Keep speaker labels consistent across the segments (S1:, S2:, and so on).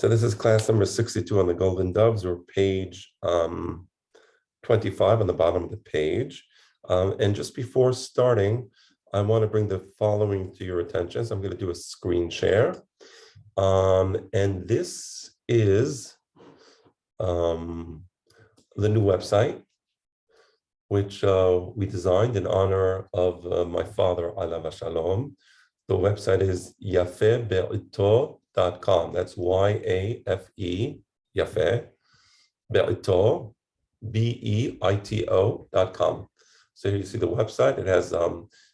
S1: So this is class number 62 on the Golden Doves, or page 25 on the bottom of the page. And just before starting, I want to bring the following to your attention. So I'm going to do a screen share. And this is the new website, which we designed in honor of my father, Alav Shalom. The website is yafebeito.com. That's Y-A-F-E, Yafe, Beito, B-E-I-T-O.com. So here you see the website. It has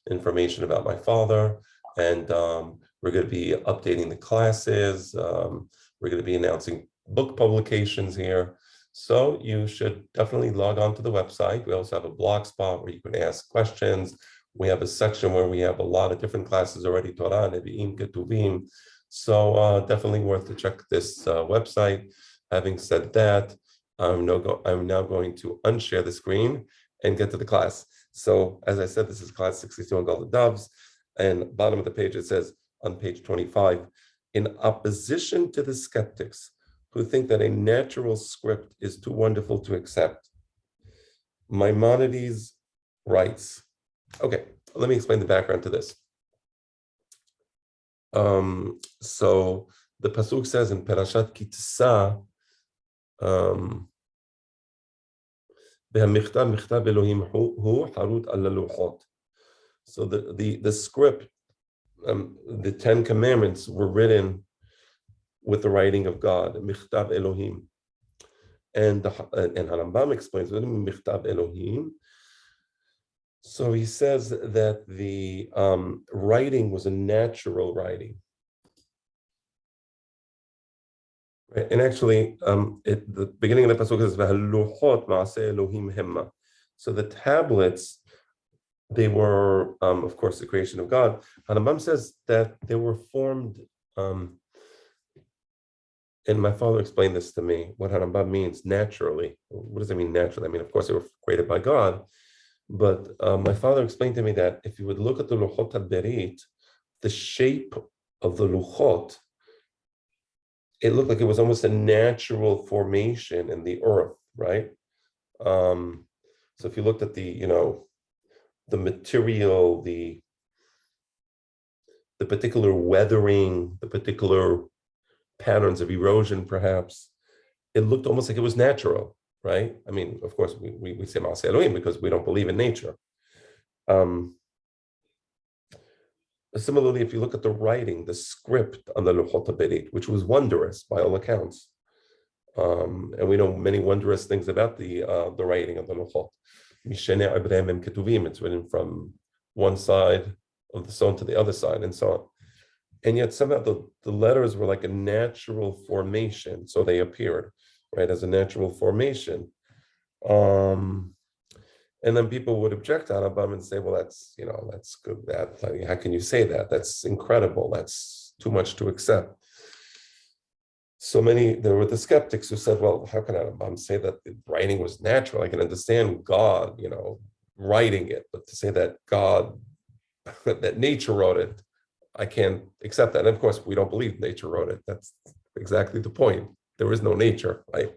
S1: information about my father, and we're going to be updating the classes. We're going to be announcing book publications here. So you should definitely log on to the website. We also have a blog spot where you can ask questions. We have a section where we have a lot of different classes already, Torah, Nevi'im, Ketuvim. So definitely worth to check this website. Having said that, I'm now going to unshare the screen and get to the class. So as I said, this is class 62 on Golden Doves. And bottom of the page, it says on page 25, in opposition to the skeptics who think that a natural script is too wonderful to accept, Maimonides writes. Okay, let me explain the background to this. So the pasuk says in Parashat Kitsa, so the script, the 10 Commandments were written with the writing of God, Michtav Elohim. And Harambam explains what it means, Michtav Elohim. So he says that the writing was a natural writing. Right? And actually, the beginning of the pasuk is V'haluchot ma'aseh Elohim hemma. So the tablets, they were, of course, the creation of God. Harambam says that they were formed, and my father explained this to me, what Harambam means naturally. What does it mean naturally? I mean, of course, they were created by God. But my father explained to me that if you would look at the Luchot HaBerit, the shape of the Luchot, it looked like it was almost a natural formation in the earth, right? So if you looked at the material, the particular weathering, the particular patterns of erosion, perhaps, it looked almost like it was natural. Right? I mean, of course, we say Ma'aseh Elohim because we don't believe in nature. Similarly, if you look at the writing, the script on the Luchot HaBerit, which was wondrous by all accounts, and we know many wondrous things about the writing of the Luchot. It's written from one side of the stone to the other side, and so on. And yet somehow the letters were like a natural formation, so they appeared. Right, as a natural formation, and then people would object on Harambam and say, "Well, that's good. How can you say that? That's incredible. That's too much to accept." So there were the skeptics who said, "Well, how can Harambam say that the writing was natural? I can understand God, writing it, but to say that God, that nature wrote it, I can't accept that." And of course, we don't believe nature wrote it. That's exactly the point. There is no nature, right?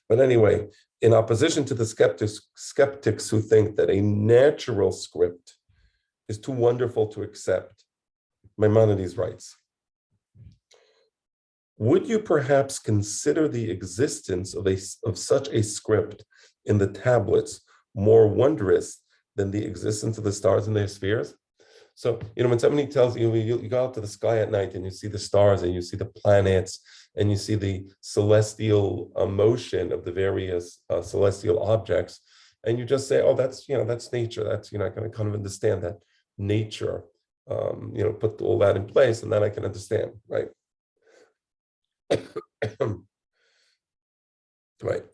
S1: But anyway, in opposition to the skeptics who think that a natural script is too wonderful to accept, Maimonides writes, would you perhaps consider the existence of such a script in the tablets more wondrous than the existence of the stars in their spheres? So, when somebody tells you, you go out to the sky at night and you see the stars and you see the planets and you see the celestial motion of the various celestial objects, and you just say, oh, that's nature. That's, I can kind of understand that nature, put all that in place, and then I can understand, right? Right.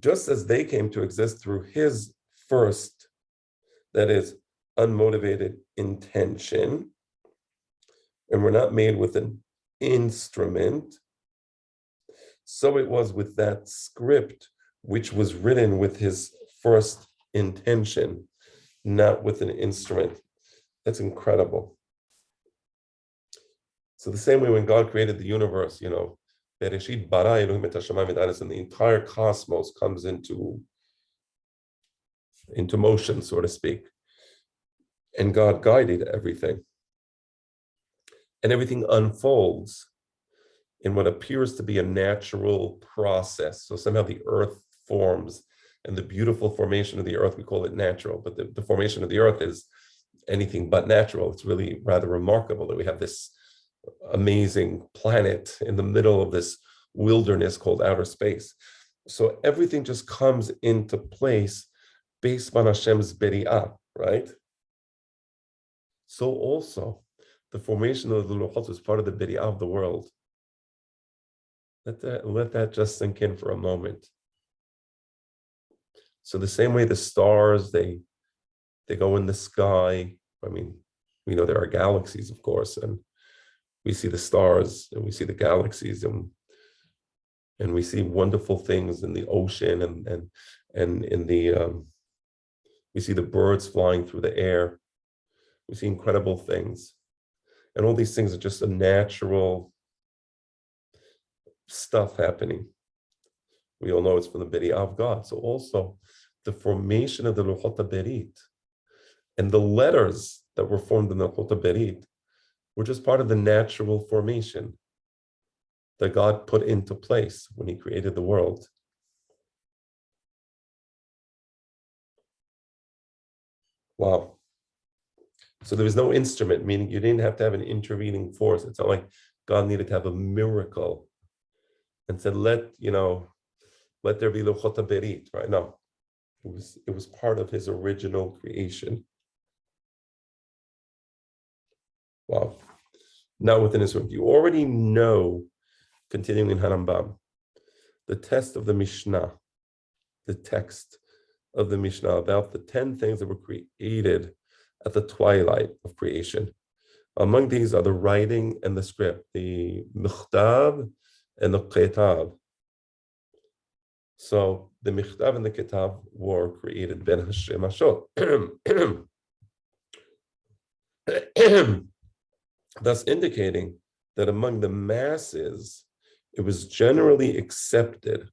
S1: Just as they came to exist through his first, that is, unmotivated intention, and we're not made with an instrument, so it was with that script which was written with his first intention, not with an instrument. That's incredible. So the same way when God created the universe, Bereshit bara Elohim et hashamayim v'aretz, and the entire cosmos comes into motion, so to speak. And God guided everything. And everything unfolds in what appears to be a natural process. So somehow the earth forms, and the beautiful formation of the earth, we call it natural, but the formation of the earth is anything but natural. It's really rather remarkable that we have this amazing planet in the middle of this wilderness called outer space. So everything just comes into place based on Hashem's beri'ah, right? So also, the formation of the Luchot is part of the beri'ah of the world. Let that just sink in for a moment. So the same way the stars, they go in the sky. I mean, we know there are galaxies, of course, and we see the stars and we see the galaxies, and we see wonderful things in the ocean, and in the we see the birds flying through the air. We see incredible things, and all these things are just a natural stuff happening. We all know it's from the beri'ah of God. So also the formation of the Luchot HaBerit and the letters that were formed in the Luchot HaBerit were just part of the natural formation that God put into place when he created the world. Wow. So there was no instrument, meaning you didn't have to have an intervening force. It's not like God needed to have a miracle and said, let there be Luchot HaBerit, right? No, it was part of his original creation. Wow. Now within his work, you already know, continuing in Harambam, the test of the Mishnah, the text of the Mishnah about the 10 things that were created at the twilight of creation. Among these are the writing and the script, the Michtav and the Ketab. So the Michtav and the Ketab were created Ben Hashem Hashot. Thus indicating that among the masses, it was generally accepted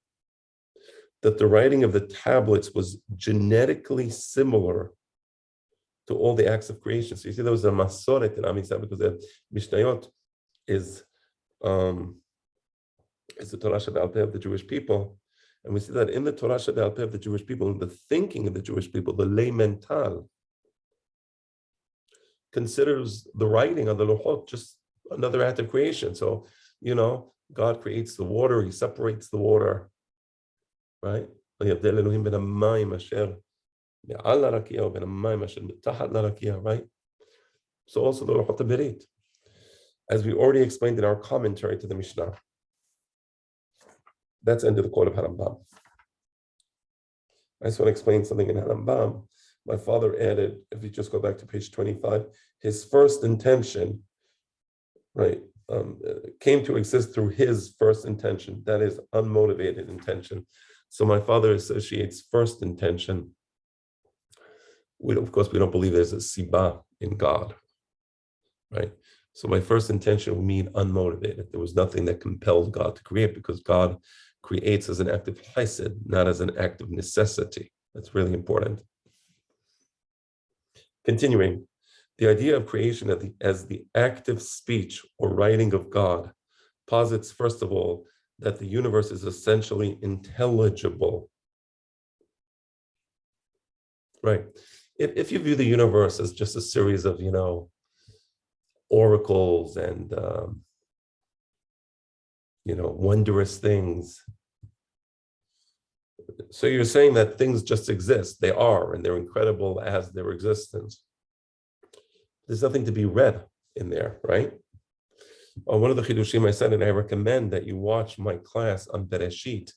S1: that the writing of the tablets was genetically similar to all the acts of creation. So you see, there was a masoret in Am Yisrael, because the Mishnayot is the Torah Shebe'al Peh of the Jewish people. And we see that in the Torah Shebe'al Peh of the Jewish people, in the thinking of the Jewish people, the lay mental considers the writing on the Luchot just another act of creation. So, God creates the water, he separates the water, right? Right? So also the Luchot HaBerit, as we already explained in our commentary to the Mishnah. That's the end of the quote of Harambam. I just want to explain something in Harambam. My father added, if you just go back to page 25, his first intention, right, came to exist through his first intention, that is unmotivated intention. So my father associates first intention. Of course, we don't believe there's a siba in God, right? So my first intention would mean unmotivated. There was nothing that compelled God to create, because God creates as an act of chesed, not as an act of necessity. That's really important. Continuing, the idea of creation as the active speech or writing of God posits, first of all, that the universe is essentially intelligible. Right. If you view the universe as just a series of, oracles and, wondrous things. So you're saying that things just exist. They are, and they're incredible as their existence. There's nothing to be read in there, right? One of the chidushim I said, and I recommend that you watch my class on Bereshit,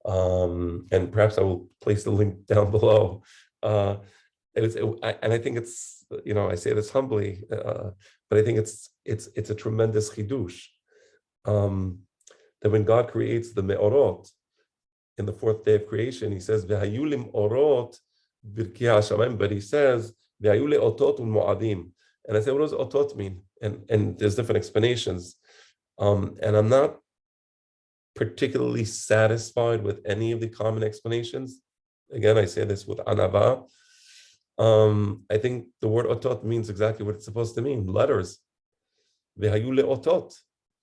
S1: and perhaps I will place the link down below. And I think it's, I say this humbly, but I think it's a tremendous chidush, that when God creates the me'orot in the fourth day of creation, he says v'hayulim orot birki hashamayim, but he says v'hayule otot u'mo'adim. And I say, what does otot mean? And there's different explanations. And I'm not particularly satisfied with any of the common explanations. Again, I say this with anava. I think the word otot means exactly what it's supposed to mean, letters. V'hayu le'otot,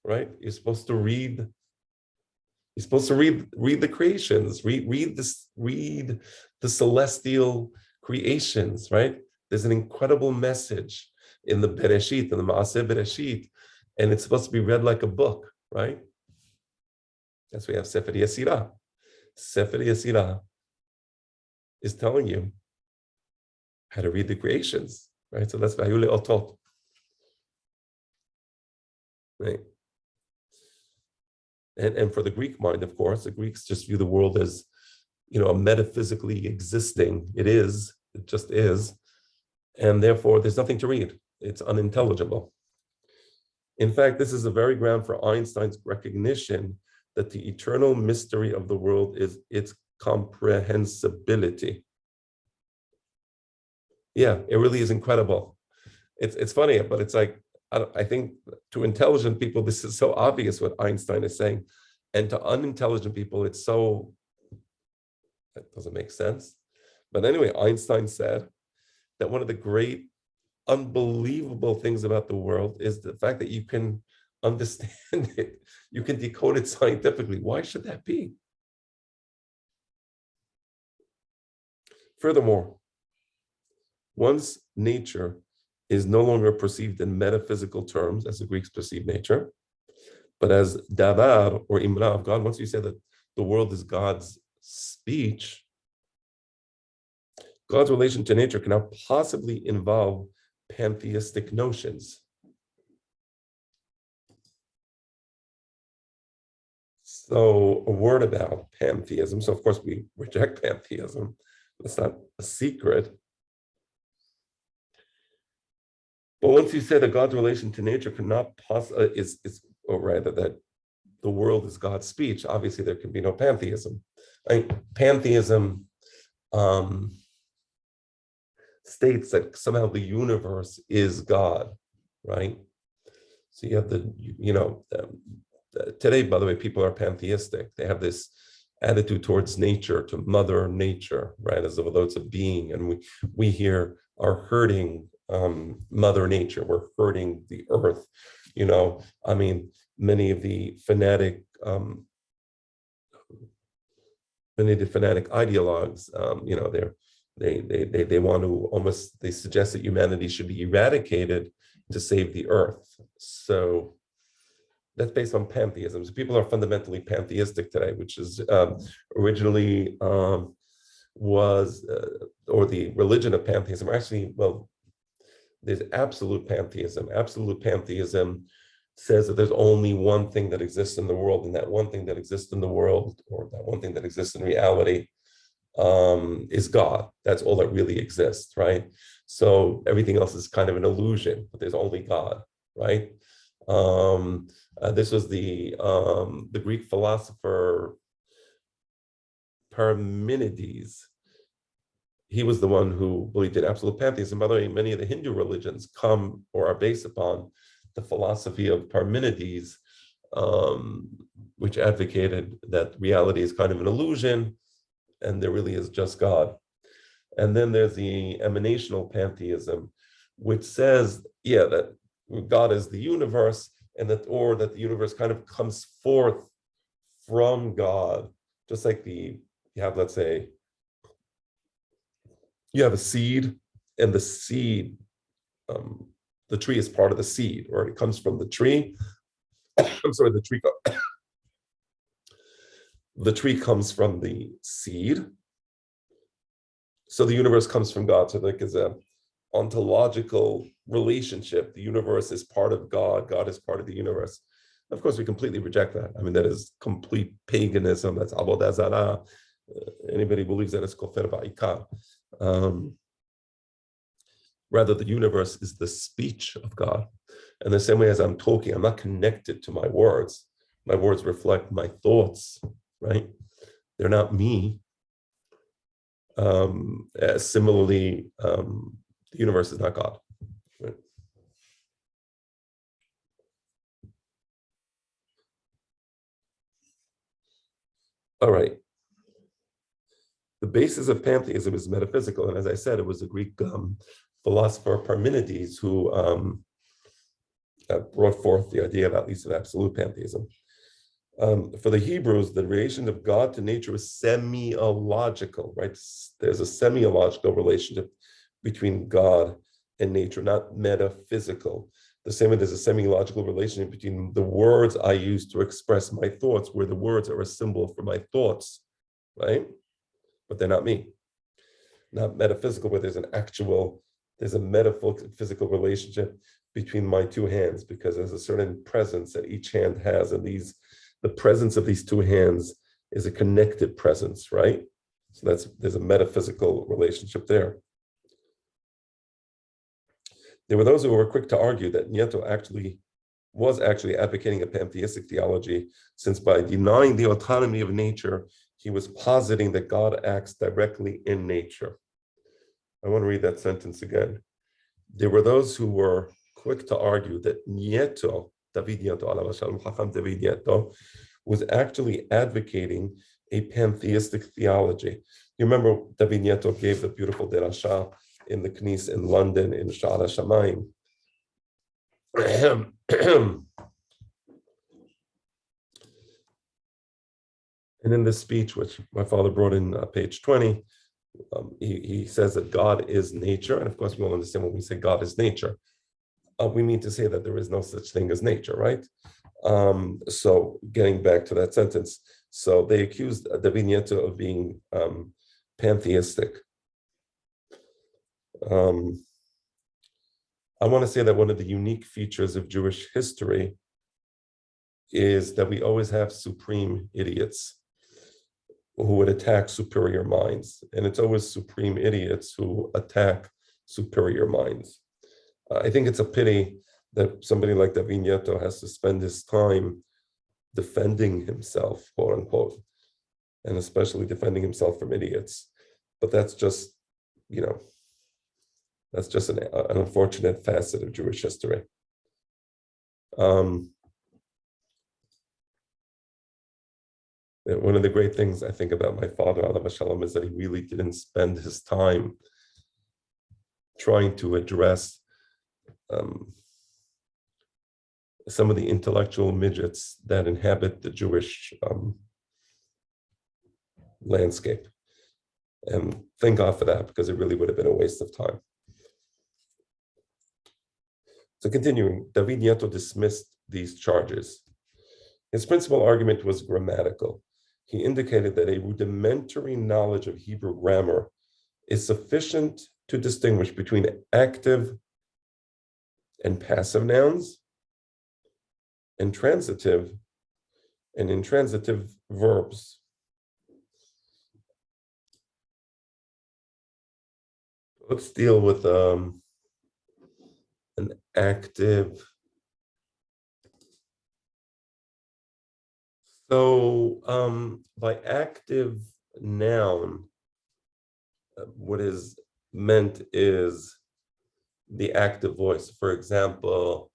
S1: right? You're supposed to read the creations, read the celestial creations, right? There's an incredible message in the Bereshit, in the Maaseh Bereshit, and it's supposed to be read like a book, right? That's why we have Sefer Yesirah. Sefer Yesirah is telling you how to read the creations, right? So that's Vayule Otot, right? And for the Greek mind, of course, the Greeks just view the world as, a metaphysically existing. It just is. And therefore, there's nothing to read. It's unintelligible. In fact, this is the very ground for Einstein's recognition that the eternal mystery of the world is its comprehensibility. Yeah, it really is incredible. It's funny, but it's like, I think to intelligent people, this is so obvious what Einstein is saying. And to unintelligent people, that doesn't make sense. But anyway, Einstein said that one of the great, unbelievable things about the world is the fact that you can understand it. You can decode it scientifically. Why should that be? Furthermore, once nature is no longer perceived in metaphysical terms as the Greeks perceive nature, but as davar or imra of God, once you say that the world is God's speech, God's relation to nature cannot possibly involve pantheistic notions. So a word about pantheism. So of course we reject pantheism. That's not a secret. But once you say that God's relation to nature cannot possibly, or rather that the world is God's speech, obviously there can be no pantheism. Pantheism states that somehow the universe is God, right? So you have today, by the way, people are pantheistic. They have this attitude towards nature, to Mother Nature, right? As though it's a being, and we here are hurting Mother Nature. We're hurting the earth. Many of the fanatic ideologues, they want to they suggest that humanity should be eradicated to save the earth. So that's based on pantheism. So people are fundamentally pantheistic today, which is originally was, or the religion of pantheism, actually, there's absolute pantheism. Absolute pantheism says that there's only one thing that exists in the world, and that one thing that exists in the world, or that one thing that exists in reality, is God. That's all that really exists, right? So everything else is kind of an illusion, but there's only God, right? This was the Greek philosopher Parmenides. He was the one who believed in absolute pantheism. By the way, many of the Hindu religions come or are based upon the philosophy of Parmenides, which advocated that reality is kind of an illusion and there really is just God. And then there's the emanational pantheism, which says, that God is the universe, and that the universe kind of comes forth from God, just like you have, let's say, you have a seed, and the seed, the tree is part of the seed, or it comes from the tree. I'm sorry, the tree comes from the seed. So the universe comes from God. So there is a ontological relationship. The universe is part of God. God is part of the universe. Of course, we completely reject that. That is complete paganism. That's avodah zarah. Anybody believes that is kofer ba'ikar. Rather, the universe is the speech of God. And the same way as I'm talking, I'm not connected to my words. My words reflect my thoughts, right? They're not me. Similarly, the universe is not God. Right? All right. The basis of pantheism is metaphysical. And as I said, it was a Greek philosopher Parmenides who brought forth the idea of at least of absolute pantheism. For the Hebrews, the relation of God to nature is semiological, right? There's a semiological relationship between God and nature, not metaphysical. The same way there's a semiological relationship between the words I use to express my thoughts, where the words are a symbol for my thoughts, right? But they're not me. Not metaphysical, where there's a metaphysical relationship between my two hands, because there's a certain presence that each hand has, and the presence of these two hands is a connected presence, right? So there's a metaphysical relationship there. There were those who were quick to argue that Nieto was actually advocating a pantheistic theology, since by denying the autonomy of nature, he was positing that God acts directly in nature. I want to read that sentence again. There were those who were quick to argue that Nieto, David Nieto, was actually advocating a pantheistic theology. You remember David Nieto gave the beautiful derasha in the Knis in London in Sha'ar HaShamayim. And in this speech, which my father brought in page 20, he says that God is nature. And of course, we all understand when we say God is nature, we mean to say that there is no such thing as nature, right? So getting back to that sentence, so they accused David Nieto of being pantheistic. I want to say that one of the unique features of Jewish history is that we always have supreme idiots who would attack superior minds. And it's always supreme idiots who attack superior minds. I think it's a pity that somebody like David Nieto has to spend his time defending himself, quote unquote, and especially defending himself from idiots. But that's just, that's just an unfortunate facet of Jewish history. One of the great things I think about my father, Alav Shalom, is that he really didn't spend his time trying to address some of the intellectual midgets that inhabit the Jewish landscape. And thank God for that, because it really would have been a waste of time. So continuing, David Nieto dismissed these charges. His principal argument was grammatical. He indicated that a rudimentary knowledge of Hebrew grammar is sufficient to distinguish between active and passive nouns, and transitive and intransitive verbs. Let's deal with an active. So by active noun, what is meant is the active voice. For example,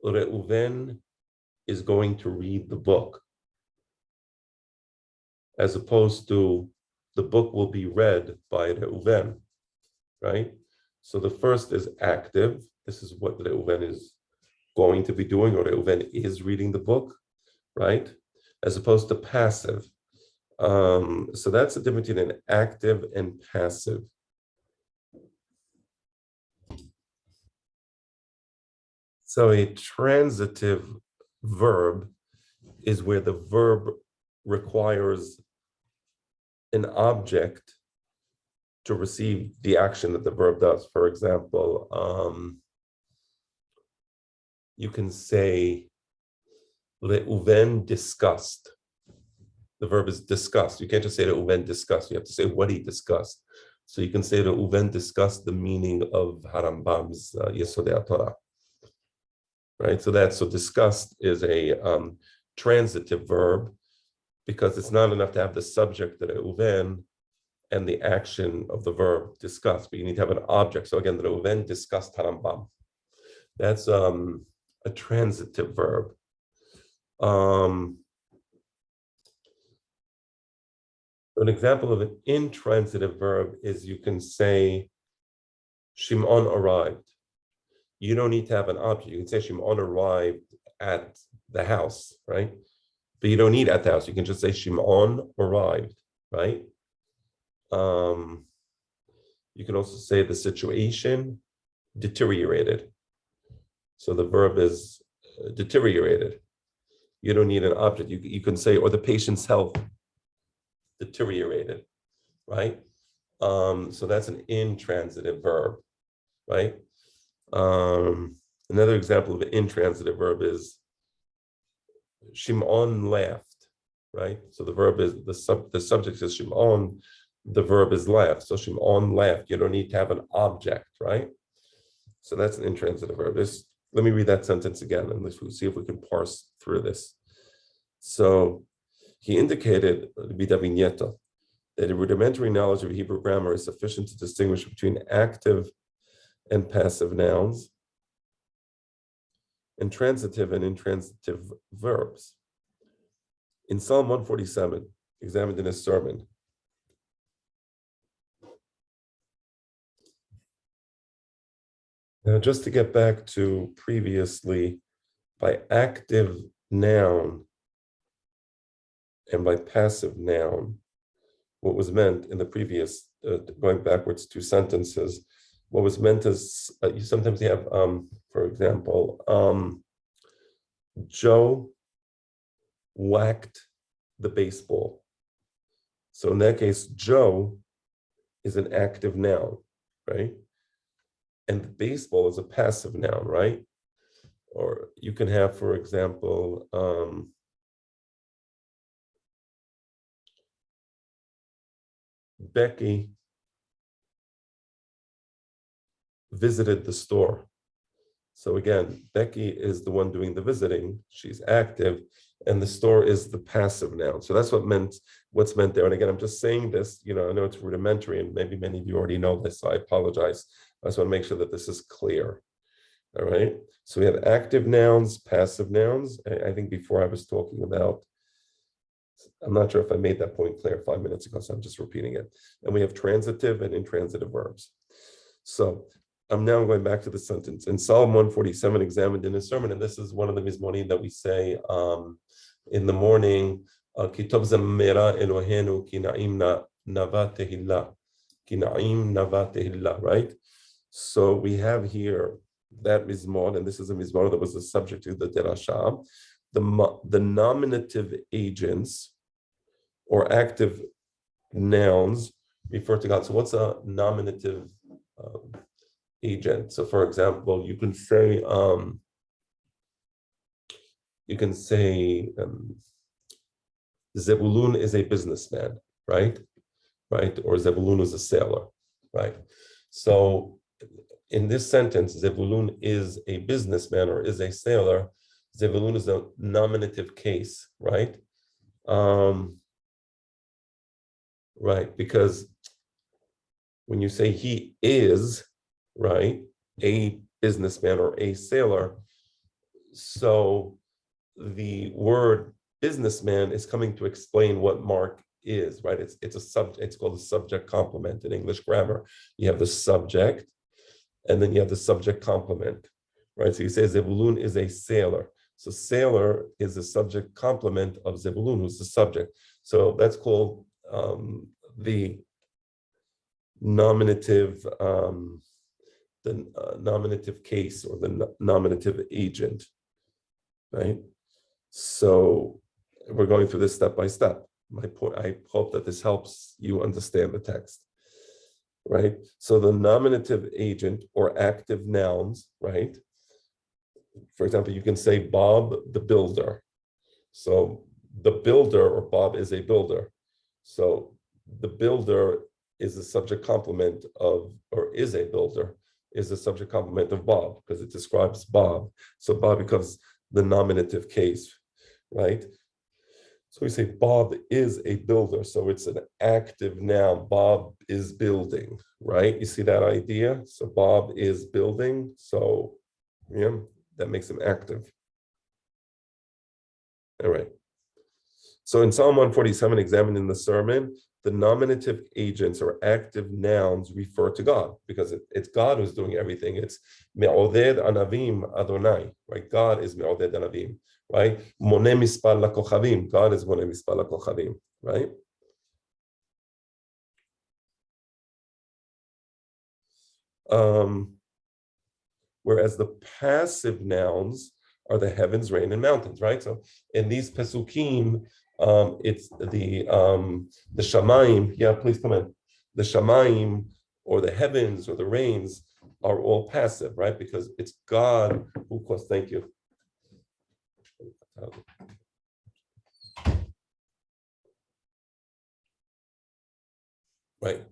S1: Reuven is going to read the book, as opposed to the book will be read by Reuven, right? So the first is active. This is what Reuven is going to be doing, or Reuven is reading the book, right? As opposed to passive. So that's the difference between an active and passive. So a transitive verb is where the verb requires an object to receive the action that the verb does. For example, you can say, Reuven discussed. The verb is discussed. You can't just say Reuven discussed. You have to say what he discussed. So you can say Reuven discussed the meaning of Harambam's Yesodei Torah. Right? So discussed is a transitive verb, because it's not enough to have the subject, the Reuven, and the action of the verb discussed, but you need to have an object. So again, the Reuven discussed Harambam. That's a transitive verb. An example of an intransitive verb is you can say, Shimon arrived. You don't need to have an object. You can say Shimon arrived at the house, right? But you don't need at the house. You can just say Shimon arrived, right? You can also say the situation deteriorated. So the verb is deteriorated. You don't need an object. You can say, or the patient's health deteriorated, right? So that's an intransitive verb, right? Another example of an intransitive verb is Shimon laughed, right? So the verb is the subject is Shimon, the verb is laughed. So Shimon laughed. You don't need to have an object, right? So that's an intransitive verb. Let me read that sentence again and let's see if we can parse through this. So he indicated that a rudimentary knowledge of Hebrew grammar is sufficient to distinguish between active and passive nouns and transitive and intransitive verbs. In Psalm 147, examined in his sermon, now just to get back to previously, by active noun and by passive noun, what was meant in the previous, going backwards 2 sentences, what was meant is, you sometimes have, for example, Joe whacked the baseball. So in that case, Joe is an active noun, right? And the baseball is a passive noun, right? Or you can have, for example, Becky visited the store. So again, Becky is the one doing the visiting, she's active, and the store is the passive noun. So that's what's meant there. And again, I'm just saying this, I know it's rudimentary and maybe many of you already know this, so I apologize. I just want to make sure that this is clear. All right. So we have active nouns, passive nouns. I think before I was talking about, I'm not sure if I made that point clear 5 minutes ago, so I'm just repeating it. And we have transitive and intransitive verbs. So I'm now going back to the sentence. In Psalm 147, examined in his sermon, and this is one of the mizmonim that we say in the morning, Ki tov zamera Elohenu ki na'im nava tehillah. Ki na'im nava tehillah, right? So we have here that mizmor, and this is a mizmor that was the subject of the derasha. The nominative agents or active nouns refer to God. So what's a nominative agent? So for example, you can say Zebulun is a businessman, right? Or Zebulun is a sailor, right? So in this sentence, Zebulun is a businessman or is a sailor. Zebulun is a nominative case, right? Right, because when you say he is, right, a businessman or a sailor, so the word businessman is coming to explain what Mark is, right? It's called a subject complement in English grammar. You have the subject, and then you have the subject complement, right? So you say Zebulun is a sailor. So sailor is the subject complement of Zebulun, who's the subject. So that's called the nominative case or the nominative agent, right? So we're going through this step by step. My point, I hope that this helps you understand the text, right? So the nominative agent or active nouns, right? For example, you can say Bob the builder. So the builder or Bob is a builder. So the builder is the subject complement of, or is a builder, is the subject complement of Bob because it describes Bob. So Bob becomes the nominative case, right? So we say Bob is a builder. So it's an active noun. Bob is building, right? You see that idea? So Bob is building. So yeah, that makes him active. All right. So in Psalm 147, examined in the sermon, the nominative agents or active nouns refer to God because it's God who's doing everything. It's me'oded anavim Adonai, right? God is me'oded anavim, right? Moneh mispar lakochavim, God is moneh mispar lakochavim, right? Whereas the passive nouns are the heavens, rain, and mountains, right? So in these pesukim, it's the shamayim. Yeah, please come in. The shamayim or the heavens or the rains are all passive, right? Because it's God who caused. Thank you. Right.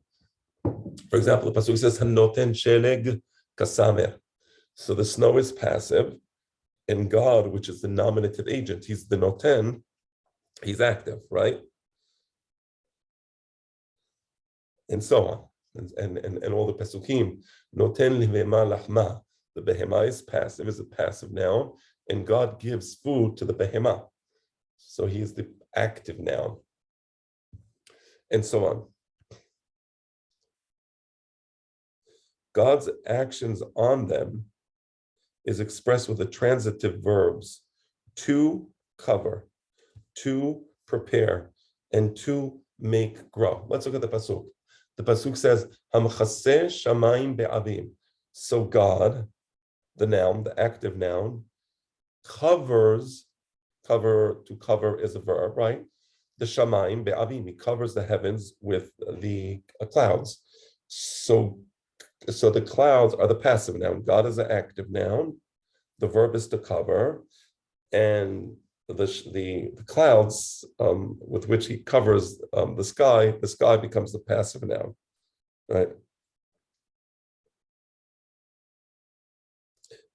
S1: For example, the pasuk says "Hanoten sheleg kasamer." So the snow is passive, and God, which is the nominative agent, he's the noten, he's active, right? And so on. And all the pesukim, noten livema lachma. The behema is passive, is a passive noun, and God gives food to the behema. So he is the active noun. And so on. God's actions on them is expressed with the transitive verbs to cover, to prepare, and to make grow. Let's look at the pasuk. The pasuk says, "Hamchaseh shamayim be'avim." So God, the noun, the active noun, covers. To cover is a verb, right? The shamayim be'avim. He covers the heavens with the clouds. So the clouds are the passive noun. God is the active noun. The verb is to cover, and the clouds with which he covers the sky becomes the passive noun, right?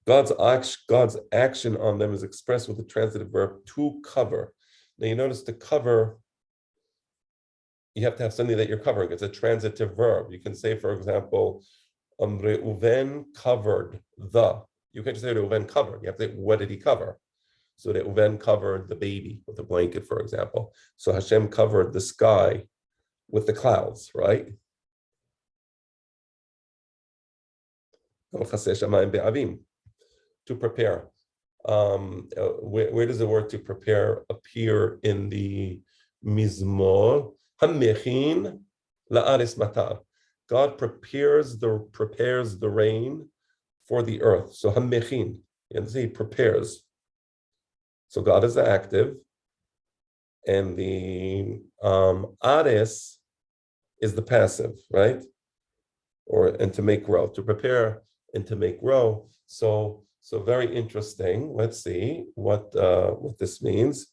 S1: God's action on them is expressed with the transitive verb to cover. Now you notice to cover, you have to have something that you're covering. It's a transitive verb. You can say, for example, Reuven covered the. You can't just say Reuven covered. You have to say, what did he cover? So Reuven covered the baby with a blanket, for example. So Hashem covered the sky with the clouds, right? To prepare. Where does the word to prepare appear in the Mizmor? Hamechin la'aris matar. God prepares the rain for the earth. So hamechin, and he prepares. So God is the active, and the ares is the passive, right? And to make grow, to prepare and to make grow. So very interesting. Let's see what this means.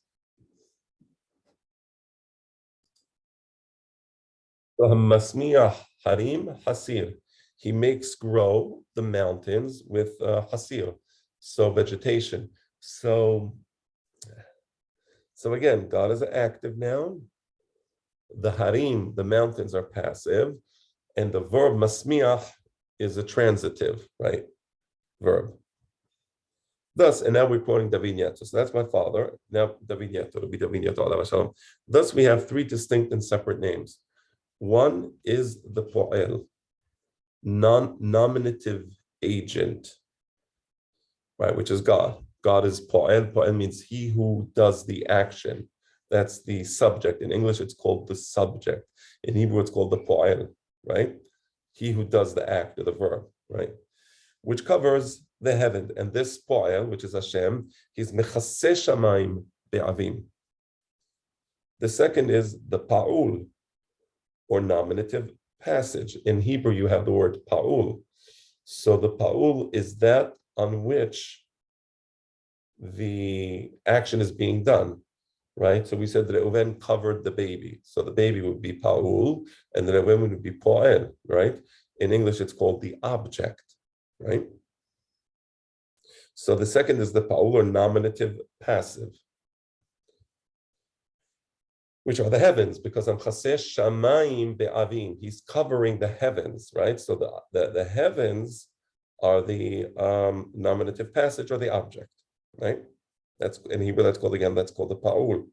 S1: Harim hasir. He makes grow the mountains with hasir, so vegetation. So again, God is an active noun. The harim, the mountains, are passive, and the verb masmiach is a transitive, right? Verb. Thus, and now we're quoting David Nieto. So that's my father. Now David Nieto, it'll be David Nieto, alav hashalom. Thus, we have three distinct and separate names. One is the po'el, nominative agent, right, which is God. God is po'el. Po'el means he who does the action. That's the subject. In English, it's called the subject. In Hebrew, it's called the po'el, right? He who does the act or the verb, right? Which covers the heaven. And this po'el, which is Hashem, he's mechaseh shamayim be'avim. The second is the pa'ul, or nominative passage. In Hebrew, you have the word pa'ul. So the pa'ul is that on which the action is being done, right? So we said that Reuven covered the baby. So the baby would be pa'ul, and the Reuven would be po'el, right? In English, it's called the object, right? So the second is the pa'ul, or nominative passive, which are the heavens, because I'm chaseh shamayim be'avim. He's covering the heavens, right? So the heavens are the nominative passage or the object, right? That's in Hebrew. That's called the pa'ul.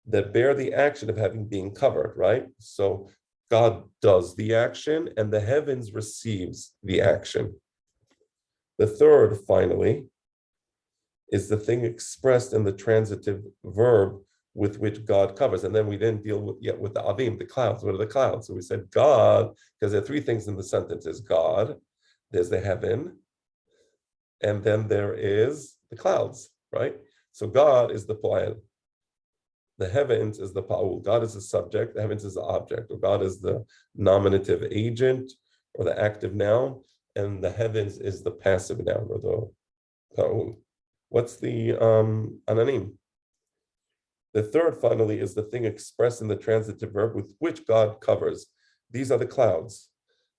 S1: that bear the action of having been covered, right? So God does the action and the heavens receives the action. The third, finally, is the thing expressed in the transitive verb with which God covers. And then we didn't deal with yet with the avim, the clouds. What are the clouds? So we said God, because there are three things in the sentence. There's God, there's the heaven, and then there is the clouds, right? So God is the poel. The heavens is the paul. God is the subject, the heavens is the object, or God is the nominative agent or the active noun, and the heavens is the passive noun or the paul. What's the ananim? The third, finally, is the thing expressed in the transitive verb with which God covers. These are the clouds.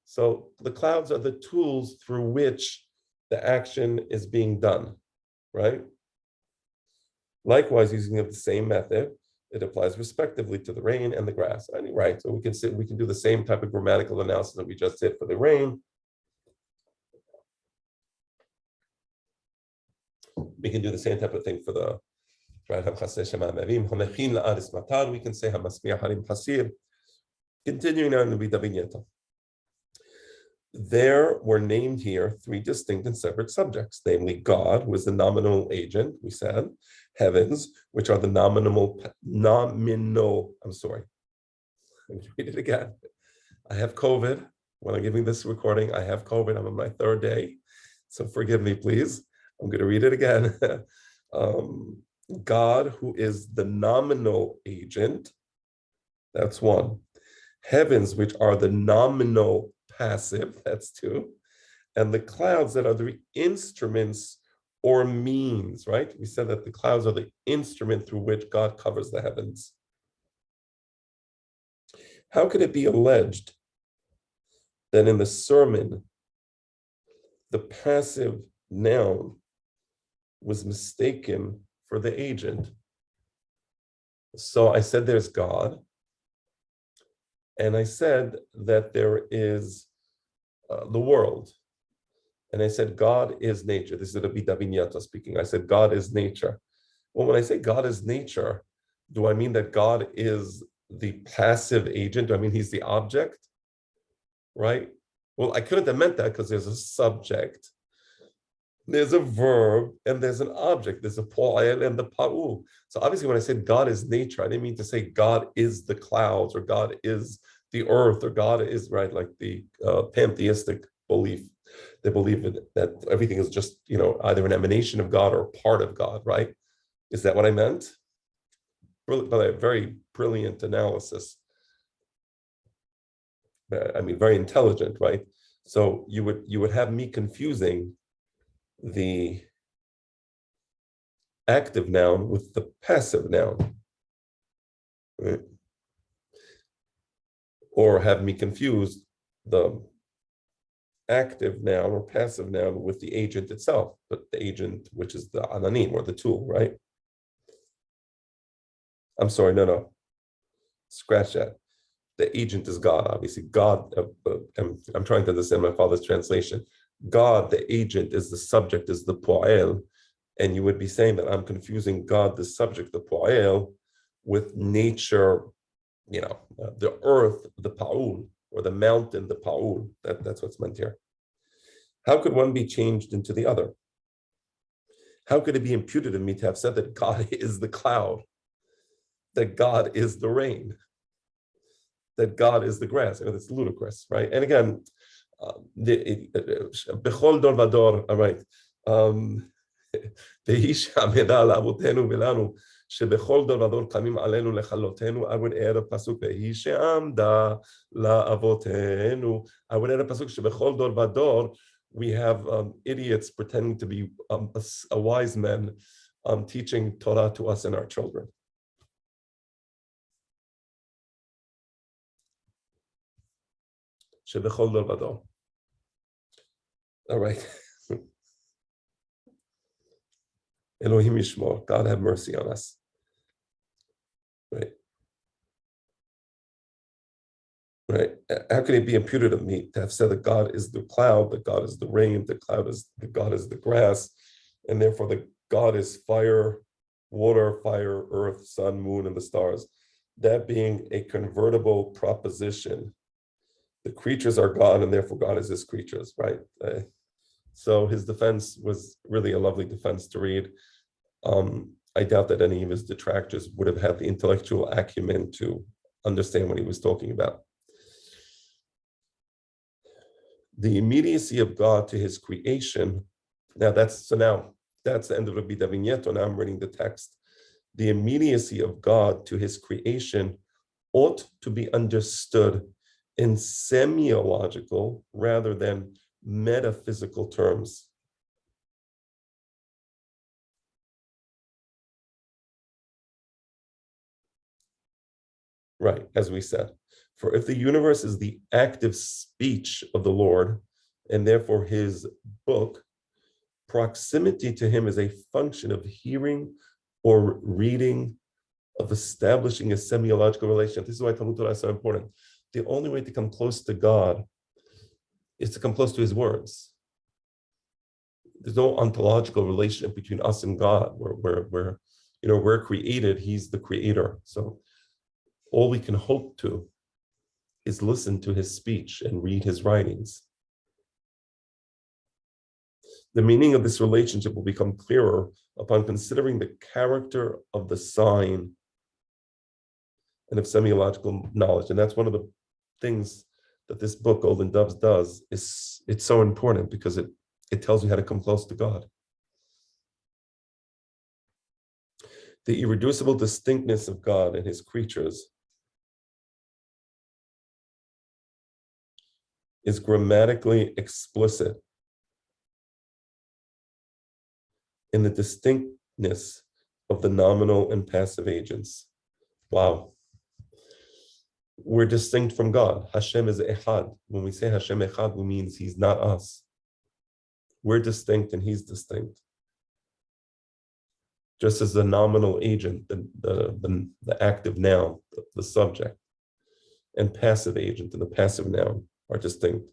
S1: So the clouds are the tools through which the action is being done, right? Likewise, using the same method, it applies respectively to the rain and the grass. Right, so we can do the same type of grammatical analysis that we just did for the rain. We can do the same type of thing for the right. We can say continuing on the vignetta. There were named here three distinct and separate subjects, namely God, who is the nominal agent, we said, heavens, which are the nominal, I'm sorry, let me read it again. I have COVID. When I'm giving this recording, I have COVID. I'm on my third day. So forgive me, please. I'm going to read it again. God, who is the nominal agent, that's one. Heavens, which are the nominal passive, that's two. And the clouds that are the instruments or means, right? We said that the clouds are the instrument through which God covers the heavens. How could it be alleged that in the sermon, the passive noun was mistaken for the agent? So I said there's God, and I said that there is the world, and I said God is nature. This is the Vignetta speaking. I said God is nature. Well, when I say God is nature, do I mean that God is the passive agent? Do I mean he's the object? Right? Well, I couldn't have meant that because there's a subject, there's a verb, and there's an object. There's a po'el and the pa'ul. So obviously when I said God is nature, I didn't mean to say God is the clouds or God is the earth or God is, right, like the pantheistic belief. They believe that everything is just, either an emanation of God or part of God, right? Is that what I meant? Very brilliant analysis. I mean, very intelligent, right? So you would have me confusing the active noun with the passive noun, right? Or have me confuse the active noun or passive noun with the agent itself, but the agent, which is the ananim or the tool, right? I'm sorry, no, scratch that. The agent is God, obviously. God, I'm trying to understand my father's translation. God, the agent, is the subject, is the po'el, and you would be saying that I'm confusing God, the subject, the po'el, with nature, the earth, the pa'ul, or the mountain, the pa'ul. That's what's meant here. How could one be changed into the other? How could it be imputed in me to have said that God is the cloud, that God is the rain, that God is the grass? That's ludicrous, right? And again, bechol dor vador, all right. שבכל דור ודור קמים עלינו לכלותנו. I would add a pasuk, והיא שעמדה לאבותינו. I would add a pasuk, שבכל דור ודור, we have idiots pretending to be a wise man teaching Torah to us and our children. שבכל דור ודור. All right. Elohim Yishmor, God have mercy on us. Right. Right. How can it be imputed of me to have said that God is the cloud, that God is the rain, that God is the grass, and therefore the God is fire, water, fire, earth, sun, moon, and the stars, that being a convertible proposition. The creatures are God, and therefore God is his creatures, right? So his defense was really a lovely defense to read. I doubt that any of his detractors would have had the intellectual acumen to understand what he was talking about. The immediacy of God to his creation. Now that's the end of the Vida Vigneto. Now I'm reading the text. The immediacy of God to his creation ought to be understood in semiological rather than metaphysical terms. Right, as we said. For if the universe is the active speech of the Lord, and therefore his book, proximity to him is a function of hearing or reading, of establishing a semiological relationship. This is why Talmud Torah is so important. The only way to come close to God is to come close to his words. There's no ontological relationship between us and God. We're created, he's the creator. So all we can hope to is listen to his speech and read his writings. The meaning of this relationship will become clearer upon considering the character of the sign and of semiological knowledge. And that's one of the things that this book, Golden Doves, does. Is it's so important because it tells you how to come close to God. The irreducible distinctness of God and his creatures is grammatically explicit in the distinctness of the nominal and passive agents. Wow. We're distinct from God. Hashem is Echad. When we say Hashem Echad, we mean he's not us. We're distinct and he's distinct. Just as the nominal agent, the active noun, the subject, and passive agent and the passive noun are distinct.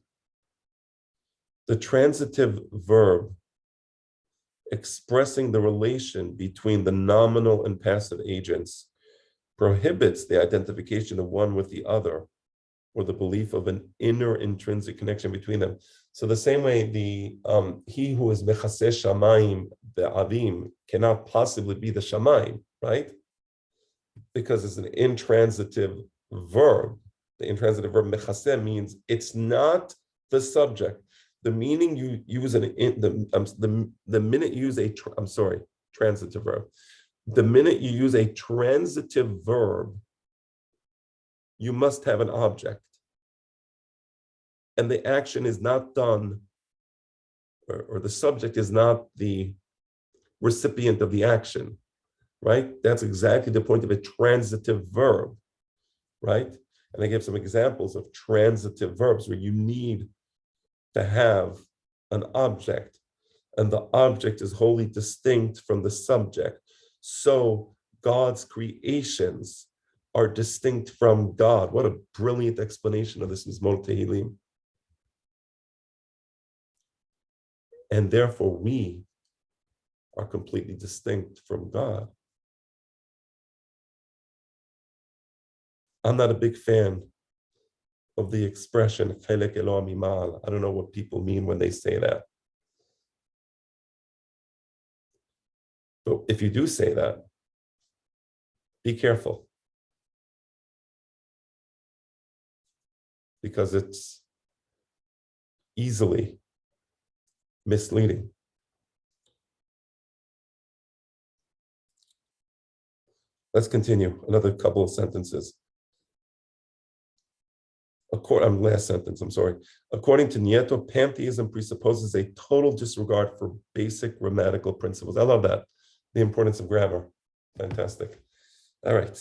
S1: The transitive verb expressing the relation between the nominal and passive agents prohibits the identification of one with the other or the belief of an inner intrinsic connection between them. So the same way he who is mechaseh shamayim be'avim cannot possibly be the shamayim, right? Because it's an intransitive verb. The intransitive verb mechaseh means it's not the subject. The meaning you use the minute you use transitive verb. The minute you use a transitive verb, you must have an object. And the action is not done, or the subject is not the recipient of the action, right? That's exactly the point of a transitive verb, right? And I gave some examples of transitive verbs where you need to have an object, and the object is wholly distinct from the subject. So God's creations are distinct from God. What a brilliant explanation of this Mizmor Tehillim. And therefore we are completely distinct from God. I'm not a big fan of the expression Chelek Elo Mimal. I don't know what people mean when they say that. But if you do say that, be careful. Because it's easily misleading. Let's continue. Another couple of sentences. Last sentence, I'm sorry. According to Nieto, pantheism presupposes a total disregard for basic grammatical principles. I love that. The importance of grammar. Fantastic. All right.